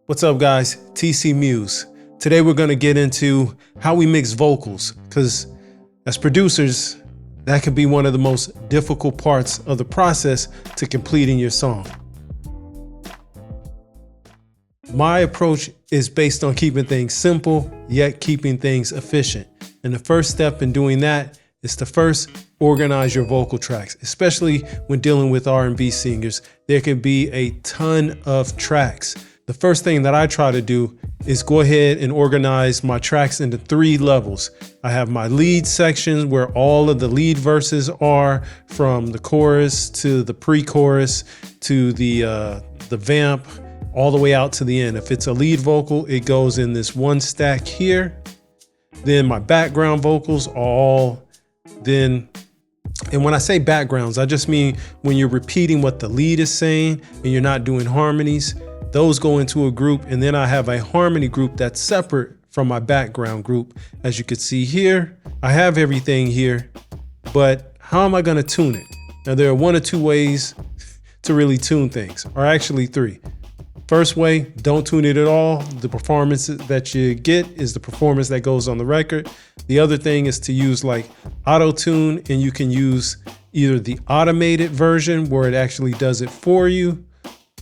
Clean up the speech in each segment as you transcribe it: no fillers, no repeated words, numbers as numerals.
What's up guys, TCMuze. Today we're gonna get into how we mix vocals, because as producers, that can be one of the most difficult parts of the process to completing your song. My approach is based on keeping things simple, yet keeping things efficient. And the first step in doing that is to first organize your vocal tracks, especially when dealing with R&B singers. There can be a ton of tracks. The first thing that I try to do is go ahead and organize my tracks into 3 levels. I have my lead sections where all of the lead verses are, from the chorus to the pre-chorus to the vamp, all the way out to the end. If it's a lead vocal, it goes in this one stack here. Then my background vocals are all then, and when I say backgrounds, I just mean when you're repeating what the lead is saying and you're not doing harmonies. Those go into a group, and then I have a harmony group that's separate from my background group. As you can see here, I have everything here, but how am I going to tune it? Now there are 1 or 2 ways to really tune things, or actually 3. First way, don't tune it at all. The performance that you get is the performance that goes on the record. The other thing is to use like auto tune, and you can use either the automated version where it actually does it for you,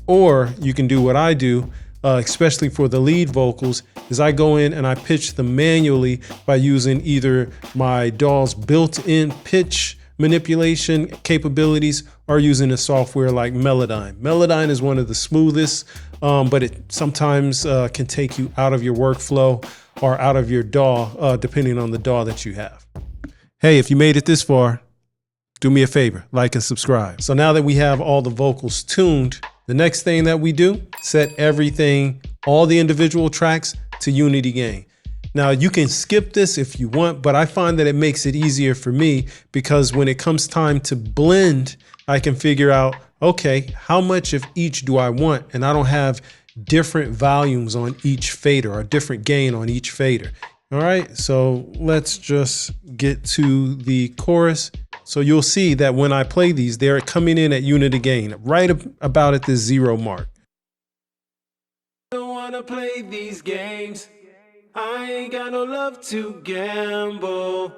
or you can do what I do, especially for the lead vocals, is I go in and I pitch them manually by using either my DAW's built-in pitch manipulation capabilities or using a software like Melodyne. Melodyne is one of the smoothest, but it sometimes can take you out of your workflow or out of your DAW, depending on the DAW that you have. Hey, if you made it this far, do me a favor, like and subscribe. So now that we have all the vocals tuned, the next thing that we do, set everything, all the individual tracks to unity gain. Now you can skip this if you want, but I find that it makes it easier for me because when it comes time to blend, I can figure out, okay, how much of each do I want? And I don't have different volumes on each fader or different gain on each fader. All right, so let's just get to the chorus. So you'll see that when I play these, they're coming in at unity gain, right about at the 0 mark. Don't wanna play these games. I ain't got no love to gamble.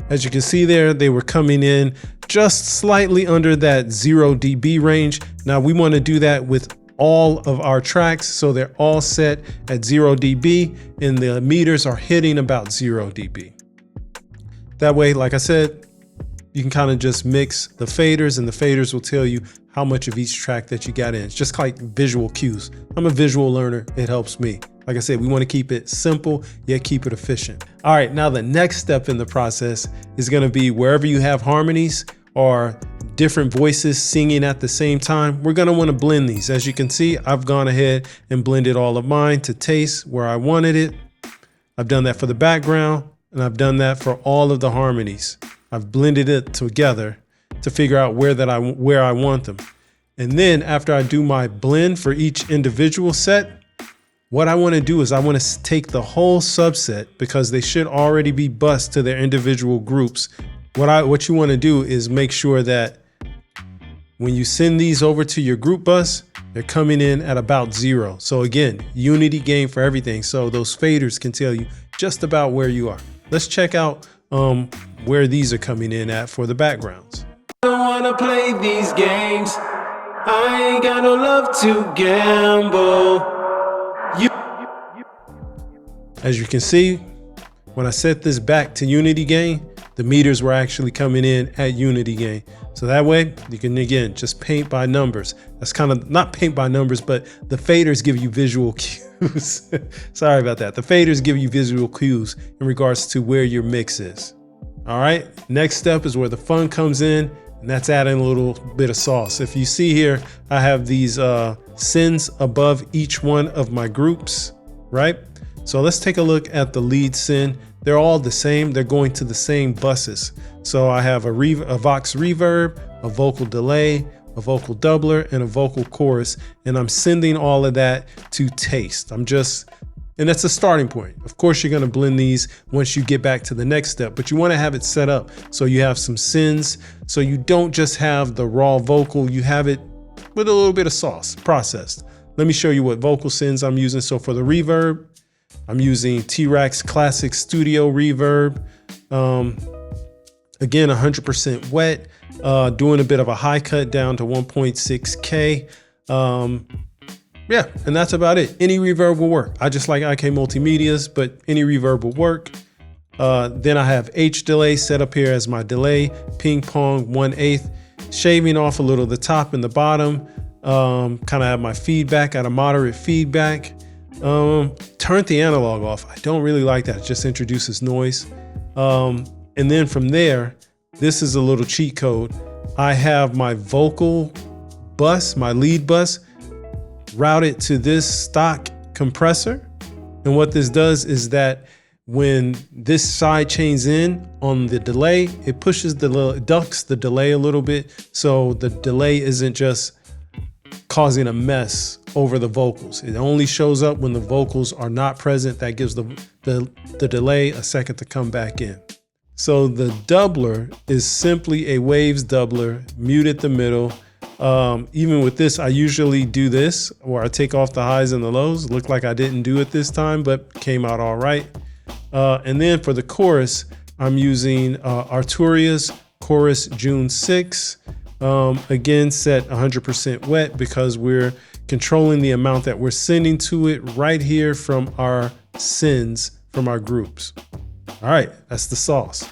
As you can see there, they were coming in just slightly under that 0 dB range. Now we want to do that with all of our tracks, so they're all set at 0 dB and the meters are hitting about 0 dB. That way, like I said, you can kind of just mix the faders, and the faders will tell you how much of each track that you got in. It's just like visual cues. I'm a visual learner, it helps me. Like I said, we want to keep it simple, yet keep it efficient. All right, now the next step in the process is going to be wherever you have harmonies or different voices singing at the same time, we're going to want to blend these. As you can see, I've gone ahead and blended all of mine to taste where I wanted it. I've done that for the background, and I've done that for all of the harmonies. I've blended it together to figure out where I want them. And then after I do my blend for each individual set, what I want to do is I want to take the whole subset, because they should already be bused to their individual groups. What you want to do is make sure that when you send these over to your group bus, they're coming in at about 0. So again, unity gain for everything. So those faders can tell you just about where you are. Let's check out where these are coming in at for the backgrounds. Don't wanna play these games. I ain't got no love to gamble. As you can see, when I set this back to unity gain, the meters were actually coming in at unity gain. So that way you can, again, just paint by numbers. That's kind of not paint by numbers, but the faders give you visual cues. Sorry about that. The faders give you visual cues in regards to where your mix is. All right, next step is where the fun comes in, and that's adding a little bit of sauce. If you see here, I have these sends above each one of my groups, right? So let's take a look at the lead send. They're all the same. They're going to the same buses. So I have a Vox reverb, a vocal delay, a vocal doubler, and a vocal chorus. And I'm sending all of that to taste. And that's a starting point. Of course, you're going to blend these once you get back to the next step, but you want to have it set up so you have some sends. So you don't just have the raw vocal, you have it with a little bit of sauce processed. let me show you what vocal sends I'm using. So for the reverb, I'm using T-Rex Classic Studio Reverb. Again, 100% wet, doing a bit of a high cut down to 1.6K. Yeah, and that's about it. Any reverb will work. I just like IK Multimedia's, but any reverb will work. Then I have H delay set up here as my delay, ping pong 1/8, shaving off a little of the top and the bottom. Kind of have my feedback at a moderate feedback. Turn the analog off. I don't really like that. It just introduces noise. And then from there, this is a little cheat code. I have my vocal bus, my lead bus, routed to this stock compressor. And what this does is that when this side chains in on the delay, it pushes ducks the delay a little bit. So the delay isn't just causing a mess over the vocals. It only shows up when the vocals are not present. That gives the delay a second to come back in. So the doubler is simply a waves doubler, mute at the middle. Even with this, I usually do this where I take off the highs and the lows. Looked like I didn't do it this time, but came out all right. And then for the chorus, I'm using Arturia's Chorus June 6. Again, set 100% wet because we're controlling the amount that we're sending to it right here from our sends from our groups. All right, that's the sauce.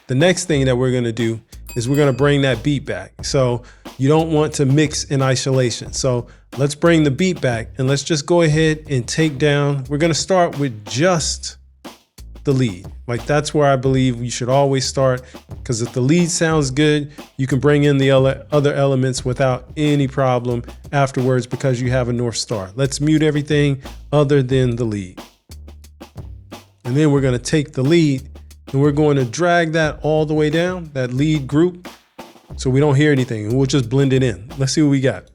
The next thing that we're gonna do is we're gonna bring that beat back. So you don't want to mix in isolation. So let's bring the beat back and let's just go ahead and take down. We're gonna start with just the lead. Like that's where I believe you should always start, because if the lead sounds good, you can bring in the other elements without any problem afterwards because you have a North Star. Let's mute everything other than the lead. And then we're gonna take the lead and we're going to drag that all the way down, that lead group, so we don't hear anything, and we'll just blend it in. Let's see what we got.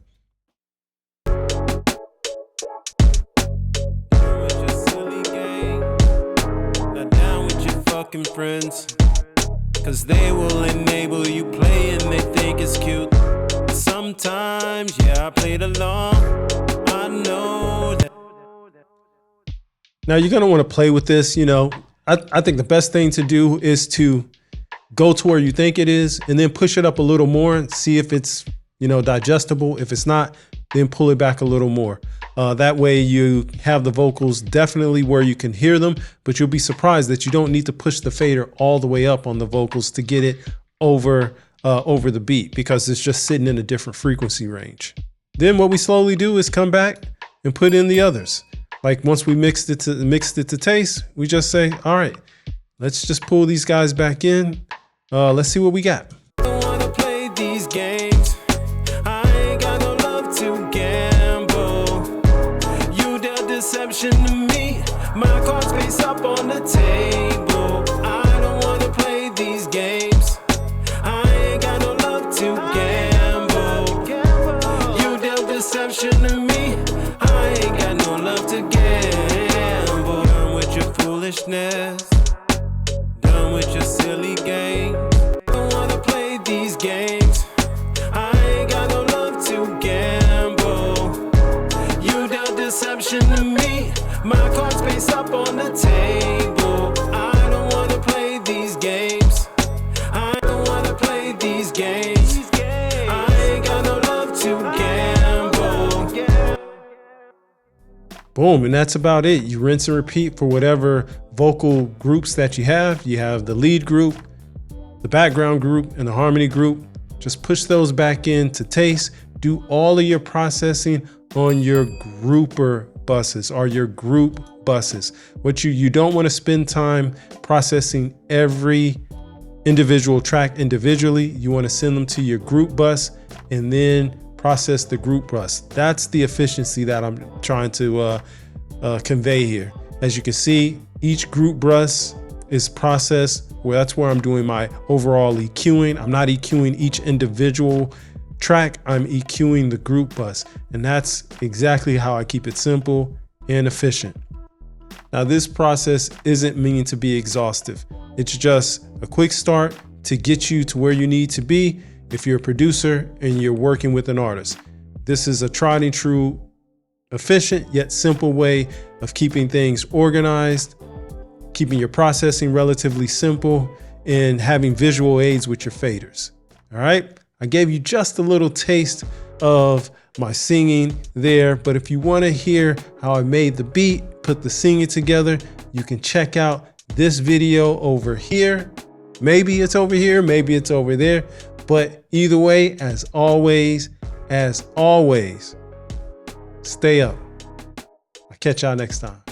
Friends, cause they will enable you play and they think it's cute. Sometimes, yeah, I played along. I know that. Now you're gonna want to play with this. You know, I think the best thing to do is to go to where you think it is and then push it up a little more and see if it's, you know, digestible. If it's not, then pull it back a little more. That way you have the vocals definitely where you can hear them, but you'll be surprised that you don't need to push the fader all the way up on the vocals to get it over the beat, because it's just sitting in a different frequency range. Then what we slowly do is come back and put in the others. Like once we mixed it to taste, we just say, all right, let's just pull these guys back in. Let's see what we got. I don't wanna play these games. I ain't got no love to gamble. You dealt deception to me. My cards face up on the table. I don't wanna play these games. I ain't got no love to gamble. You dealt deception to me. I ain't got no love to gamble. Done with your foolishness. Done with your silly game. I don't wanna play these games. I ain't got no love to gamble. You dealt deception to me. My cards face up on the table. I don't wanna play these games. I don't wanna play these games. I ain't got no love to gamble. Boom, and that's about it. You rinse and repeat for whatever vocal groups that you have. You have the lead group, the background group, and the harmony group. Just push those back in to taste. Do all of your processing on your grouper buses or your group buses. What you don't want to spend time processing every individual track individually. You want to send them to your group bus and then process the group bus. That's the efficiency that I'm trying to convey here. As you can see, each group bus is processed. Well, that's where I'm doing my overall EQing. I'm not EQing each individual track, I'm EQing the group bus. And that's exactly how I keep it simple and efficient. Now, this process isn't meant to be exhaustive. It's just a quick start to get you to where you need to be if you're a producer and you're working with an artist. This is a tried and true, efficient yet simple way of keeping things organized, keeping your processing relatively simple, and having visual aids with your faders. All right, I gave you just a little taste of my singing there, but if you want to hear how I made the beat, put the singing together, you can check out this video over here. Maybe it's over here, maybe it's over there, but either way, as always, stay up. I'll catch y'all next time.